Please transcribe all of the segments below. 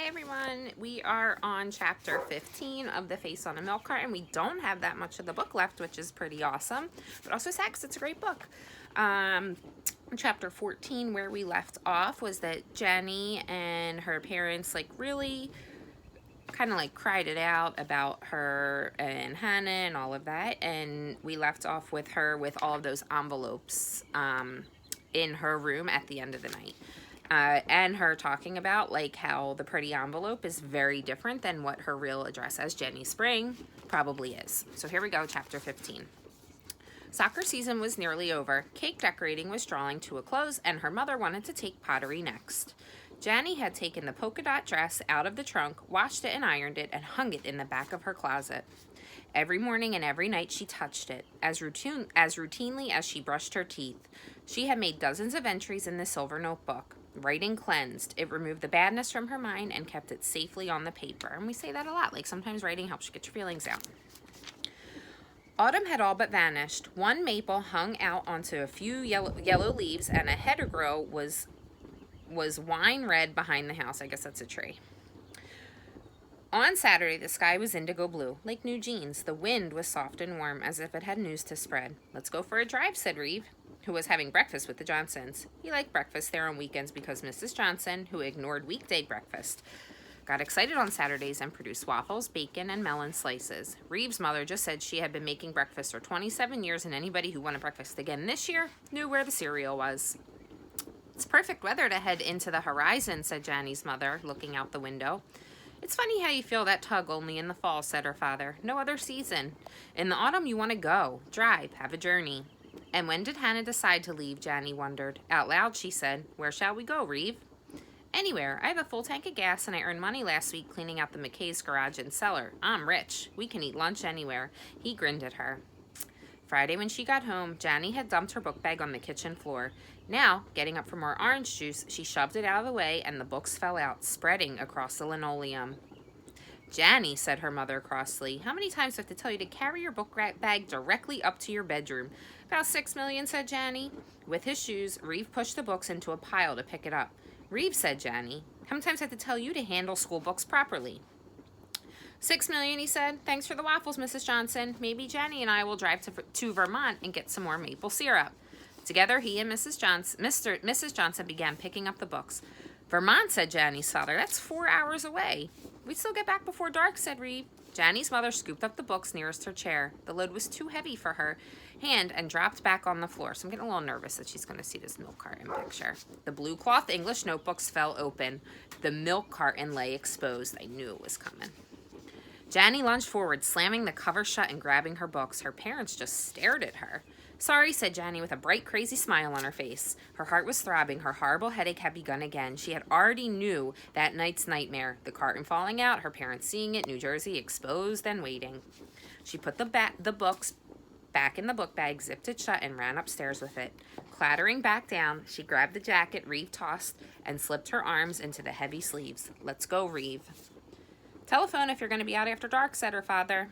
everyone. We are on chapter 15 of The Face on a Milk Carton. We don't have that much of the book left, which is pretty awesome, but also sad because it's a great book. Chapter 14, where we left off, was that Jenny and her parents really kind of cried it out about her and Hannah and all of that, and we left off with her with all of those envelopes in her room at the end of the night. And her talking about how the pretty envelope is very different than what her real address as Jenny Spring probably is. So here we go, chapter 15. Soccer season was nearly over. Cake decorating was drawing to a close, and her mother wanted to take pottery next. Jenny had taken the polka dot dress out of the trunk, washed it and ironed it, and hung it in the back of her closet. Every morning and every night she touched it, as routinely as she brushed her teeth. She had made dozens of entries in the silver notebook. Writing cleansed. It removed the badness from her mind and kept it safely on the paper. And we say that a lot. Sometimes writing helps you get your feelings out. Autumn had all but vanished. One maple hung out onto a few yellow leaves, and a hedgerow was wine red behind the house. I guess that's a tree. On Saturday, the sky was indigo blue, like new jeans. The wind was soft and warm, as if it had news to spread. "Let's go for a drive," said Reeve, who was having breakfast with the Johnsons. He liked breakfast there on weekends because Mrs. Johnson, who ignored weekday breakfast, got excited on Saturdays and produced waffles, bacon, and melon slices. Reeve's mother just said she had been making breakfast for 27 years, and anybody who wanted breakfast again this year knew where the cereal was. "It's perfect weather to head into the horizon," said Janny's mother, looking out the window. "It's funny how you feel that tug only in the fall," said her father. "No other season. In the autumn, you want to go, drive, have a journey." "And when did Hannah decide to leave?" Janny wondered. Out loud, she said, "Where shall we go, Reeve?" "Anywhere. I have a full tank of gas, and I earned money last week cleaning out the McKay's garage and cellar. I'm rich. We can eat lunch anywhere." He grinned at her. Friday, when she got home, Janny had dumped her book bag on the kitchen floor. Now, getting up for more orange juice, she shoved it out of the way, and the books fell out, spreading across the linoleum. "Janny," said her mother crossly, "how many times do I have to tell you to carry your book bag directly up to your bedroom?" "About 6 million, said Janny. With his shoes, Reeve pushed the books into a pile to pick it up. "Reeve," said Janny, "how many times do I have to tell you to handle school books properly?" 6 million, he said. "Thanks for the waffles, Mrs. Johnson. Maybe Janny and I will drive to Vermont and get some more maple syrup." Together, he and Mrs. Johnson began picking up the books. "Vermont," said Janny's father. "That's 4 hours away." "We'd still get back before dark," said Reeve. Janny's mother scooped up the books nearest her chair. The load was too heavy for her hand and dropped back on the floor. So I'm getting a little nervous that she's going to see this milk carton picture. The blue cloth English notebooks fell open. The milk carton lay exposed. I knew it was coming. Janny lunged forward, slamming the cover shut and grabbing her books. Her parents just stared at her. "Sorry," said Janny with a bright, crazy smile on her face. Her heart was throbbing. Her horrible headache had begun again. She had already knew that night's nightmare. The carton falling out, her parents seeing it, New Jersey exposed and waiting. She put the books back in the book bag, zipped it shut, and ran upstairs with it. Clattering back down, she grabbed the jacket Reeve tossed and slipped her arms into the heavy sleeves. "Let's go, Reeve." "Telephone if you're going to be out after dark," said her father.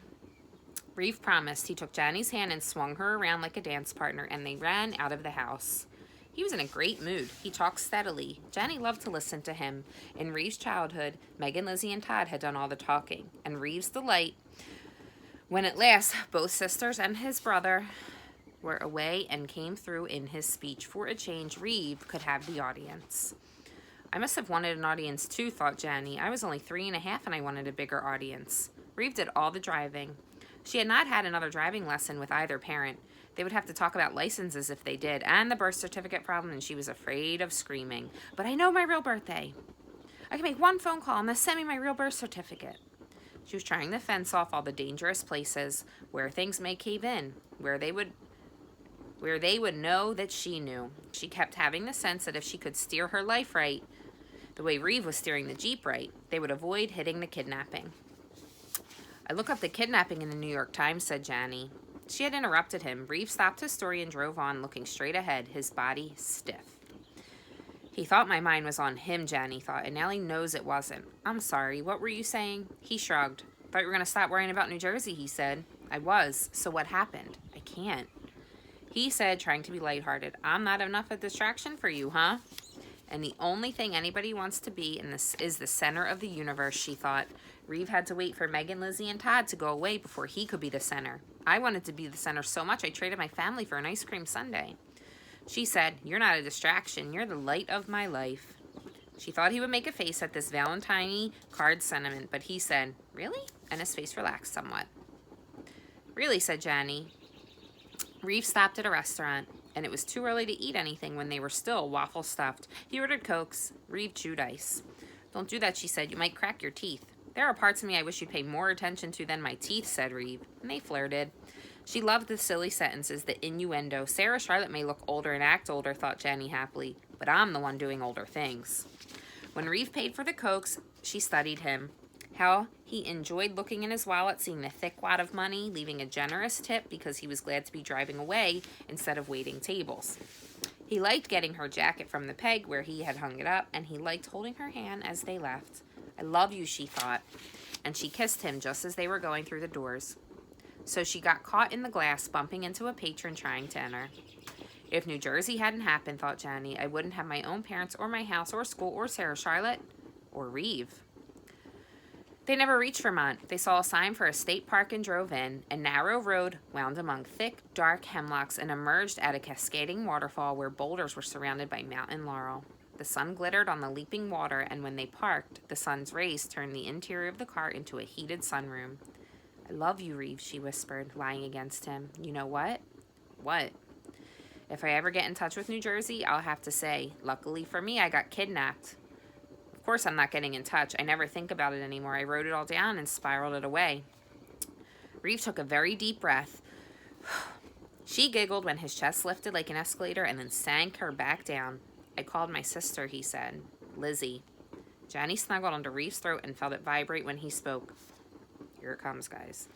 Reeve promised. He took Janny's hand and swung her around like a dance partner, and they ran out of the house. He was in a great mood. He talked steadily. Janny loved to listen to him. In Reeve's childhood, Megan, Lizzie, and Todd had done all the talking, and Reeve's delight when at last both sisters and his brother were away and came through in his speech. For a change, Reeve could have the audience. "I must have wanted an audience too," thought Janny. "I was only 3.5 and I wanted a bigger audience." Reeve did all the driving. She had not had another driving lesson with either parent. They would have to talk about licenses if they did, and the birth certificate problem, and she was afraid of screaming. "But I know my real birthday. I can make one phone call and they'll send me my real birth certificate." She was trying to fence off all the dangerous places where things may cave in, where they would know that she knew. She kept having the sense that if she could steer her life right, the way Reeve was steering the Jeep right, they would avoid hitting the kidnapping. "I look up the kidnapping in the New York Times," said Janny. She had interrupted him. Reeve stopped his story and drove on, looking straight ahead, his body stiff. "He thought my mind was on him," Janny thought, "and now he knows it wasn't." "I'm sorry. What were you saying?" He shrugged. "Thought you were going to stop worrying about New Jersey," he said. "I was. So what happened?" "I can't." He said, trying to be lighthearted, "I'm not enough of a distraction for you, huh?" And the only thing anybody wants to be in this is the center of the universe, she thought. Reeve had to wait for Megan, Lizzie, and Todd to go away before he could be the center. I wanted to be the center so much I traded my family for an ice cream sundae. She said, "You're not a distraction. You're the light of my life." She thought he would make a face at this Valentine card sentiment, but he said, "Really?" And his face relaxed somewhat. "Really," said Johnny. Reeve stopped at a restaurant, and it was too early to eat anything when they were still waffle stuffed. He ordered Cokes. Reeve chewed ice. "Don't do that," she said. "You might crack your teeth." "There are parts of me I wish you'd pay more attention to than my teeth," said Reeve, and they flirted. She loved the silly sentences, the innuendo. Sarah Charlotte may look older and act older, thought Jenny happily, but I'm the one doing older things. When Reeve paid for the Cokes, she studied him. How he enjoyed looking in his wallet, seeing the thick wad of money, leaving a generous tip because he was glad to be driving away instead of waiting tables. He liked getting her jacket from the peg where he had hung it up, and he liked holding her hand as they left. "I love you," she thought, and she kissed him just as they were going through the doors. So she got caught in the glass, bumping into a patron trying to enter. If New Jersey hadn't happened, thought Johnny, I wouldn't have my own parents or my house or school or Sarah Charlotte or Reeve. They never reached Vermont. They saw a sign for a state park and drove in. A narrow road wound among thick, dark hemlocks and emerged at a cascading waterfall where boulders were surrounded by mountain laurel. The sun glittered on the leaping water, and when they parked, the sun's rays turned the interior of the car into a heated sunroom. "I love you, Reeve," she whispered, lying against him. "You know what?" "What?" "If I ever get in touch with New Jersey, I'll have to say, luckily for me, I got kidnapped." "Of course I'm not getting in touch. I never think about it anymore. I wrote it all down and spiraled it away." Reeve took a very deep breath. She giggled when his chest lifted like an escalator and then sank her back down. "I called my sister," he said. "Lizzie." Johnny snuggled under Reeve's throat and felt it vibrate when he spoke. "Here it comes, guys."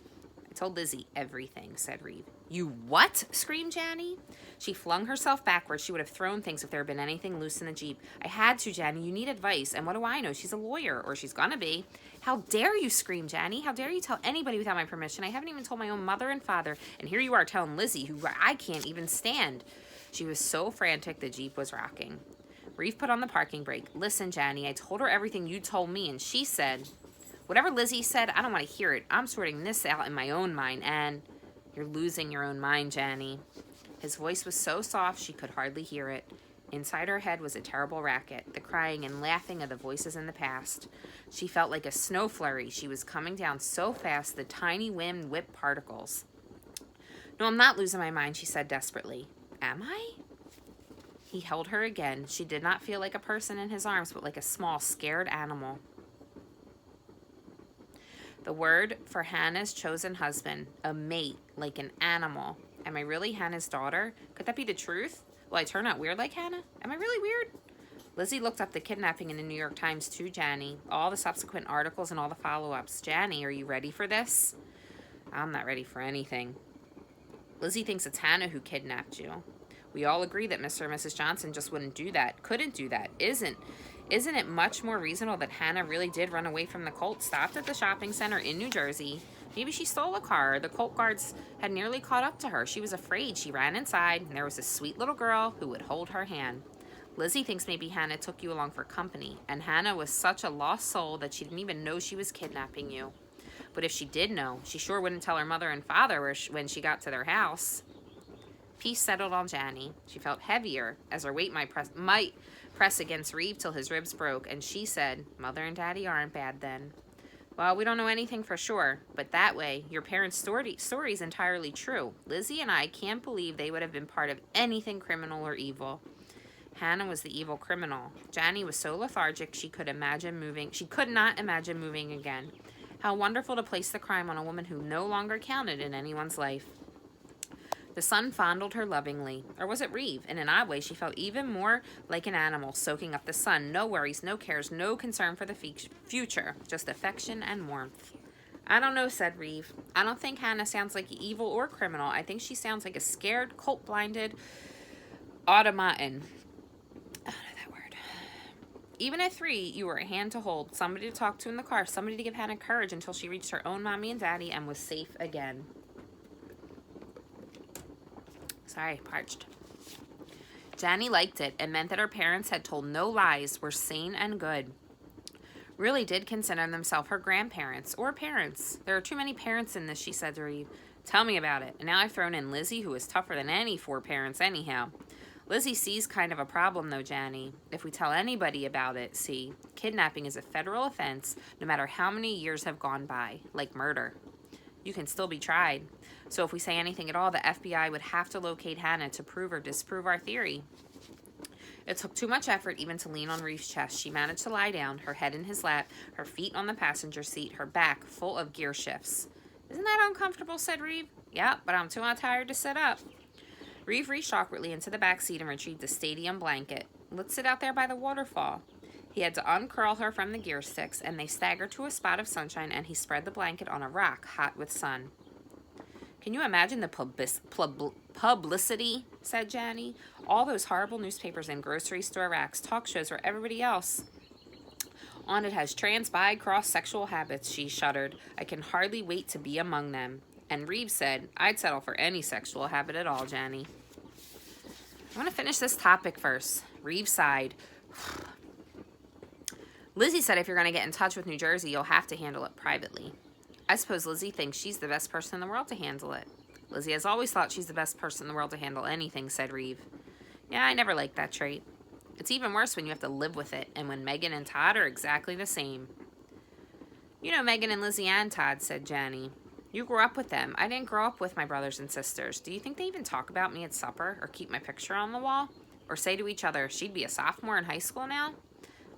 "I told Lizzie everything," said Reeve. "You what?" screamed Janny. She flung herself backwards. She would have thrown things if there had been anything loose in the Jeep. "I had to, Janny. You need advice. And what do I know? She's a lawyer, or she's gonna be." "How dare you!" screamed Janny. "How dare you tell anybody without my permission? I haven't even told my own mother and father. And here you are telling Lizzie, who I can't even stand." She was so frantic the Jeep was rocking. Reeve put on the parking brake. "Listen, Janny, I told her everything you told me, and she said..." "Whatever Lizzie said, I don't want to hear it. I'm sorting this out in my own mind, and..." "You're losing your own mind, Janny." His voice was so soft she could hardly hear it. Inside her head was a terrible racket, the crying and laughing of the voices in the past. She felt like a snow flurry. She was coming down so fast the tiny wind whipped particles. "No, I'm not losing my mind," she said desperately. "Am I?" He held her again. She did not feel like a person in his arms, but like a small, scared animal. The word for Hannah's chosen husband, a mate, like an animal. Am I really Hannah's daughter? Could that be the truth? Will I turn out weird like Hannah? Am I really weird? Lizzie looked up the kidnapping in the New York Times too, Janny. All the subsequent articles and all the follow-ups. "Janny, are you ready for this?" "I'm not ready for anything." "Lizzie thinks it's Hannah who kidnapped you. We all agree that Mr. and Mrs. Johnson just wouldn't do that, couldn't do that. Isn't it much more reasonable that Hannah really did run away from the Colt, stopped at the shopping center in New Jersey? Maybe she stole a car. The Colt guards had nearly caught up to her. She was afraid. She ran inside, and there was a sweet little girl who would hold her hand. Lizzie thinks maybe Hannah took you along for company, and Hannah was such a lost soul that she didn't even know she was kidnapping you. But if she did know, she sure wouldn't tell her mother and father when she got to their house." Peace settled on Janny. She felt heavier, as her weight might press against Reeve till his ribs broke, and she said, "Mother and Daddy aren't bad then." "Well, we don't know anything for sure, but that way, your parents' story's entirely true. Lizzie and I can't believe they would have been part of anything criminal or evil." Hannah was the evil criminal. Janny was so lethargic she could not imagine moving again. How wonderful to place the crime on a woman who no longer counted in anyone's life. The sun fondled her lovingly. Or was it Reeve? In an odd way, she felt even more like an animal, soaking up the sun. No worries, no cares, no concern for the future. Just affection and warmth. "I don't know," said Reeve. "I don't think Hannah sounds like evil or criminal. I think she sounds like a scared, Colt-blinded automaton." I don't know that word. "Even at 3, you were a hand to hold, somebody to talk to in the car, somebody to give Hannah courage until she reached her own mommy and daddy and was safe again." Sorry, parched. Janny liked it. It meant that her parents had told no lies, were sane and good. Really did consider themselves her grandparents or parents. There are too many parents in this, she said to Reeve. Tell me about it. And now I've thrown in Lizzie, who is tougher than any 4 parents anyhow. Lizzie sees kind of a problem, though, Janny. If we tell anybody about it, see, kidnapping is a federal offense no matter how many years have gone by, like murder. You can still be tried. So if we say anything at all, the FBI would have to locate Hannah to prove or disprove our theory. It took too much effort even to lean on Reeve's chest. She managed to lie down, her head in his lap, her feet on the passenger seat, her back full of gear shifts. Isn't that uncomfortable, said Reeve. Yeah, but I'm too tired to sit up. Reeve reached awkwardly into the back seat and retrieved the stadium blanket. Let's sit out there by the waterfall. He had to uncurl her from the gear sticks, and they staggered to a spot of sunshine, and he spread the blanket on a rock hot with sun. Can you imagine the publicity, said Janny. All those horrible newspapers and grocery store racks, talk shows where everybody else on it has trans, bi, cross sexual habits, she shuddered. I can hardly wait to be among them. And Reeve said, I'd settle for any sexual habit at all, Janny. I want to finish this topic first. Reeve sighed. Lizzie said if you're going to get in touch with New Jersey, you'll have to handle it privately. I suppose Lizzie thinks she's the best person in the world to handle it. Lizzie has always thought she's the best person in the world to handle anything, said Reeve. Yeah, I never liked that trait. It's even worse when you have to live with it, and when Megan and Todd are exactly the same. You know Megan and Lizzie and Todd, said Janny. You grew up with them. I didn't grow up with my brothers and sisters. Do you think they even talk about me at supper, or keep my picture on the wall? Or say to each other, she'd be a sophomore in high school now?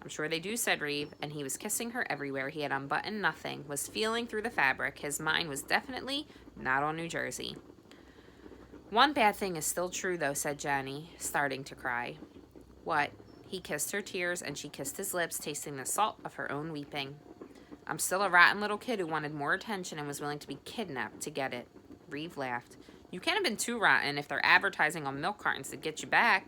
I'm sure they do, said Reeve, and he was kissing her everywhere. He had unbuttoned nothing, was feeling through the fabric. His mind was definitely not on New Jersey. One bad thing is still true, though, said Janny, starting to cry. What? He kissed her tears, and she kissed his lips, tasting the salt of her own weeping. I'm still a rotten little kid who wanted more attention and was willing to be kidnapped to get it. Reeve laughed. You can't have been too rotten if they're advertising on milk cartons to get you back.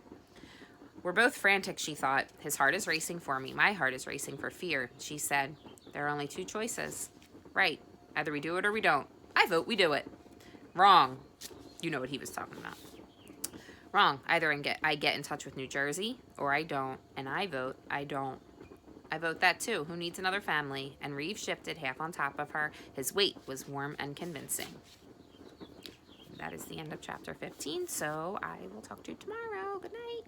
We're both frantic, she thought. His heart is racing for me. My heart is racing for fear, she said. There are only 2 choices. Right. Either we do it or we don't. I vote we do it. Wrong. You know what he was talking about. Wrong. Either I get in touch with New Jersey or I don't. And I vote I don't. I vote that too. Who needs another family? And Reeve shifted half on top of her. His weight was warm and convincing. That is the end of chapter 15. So I will talk to you tomorrow. Good night.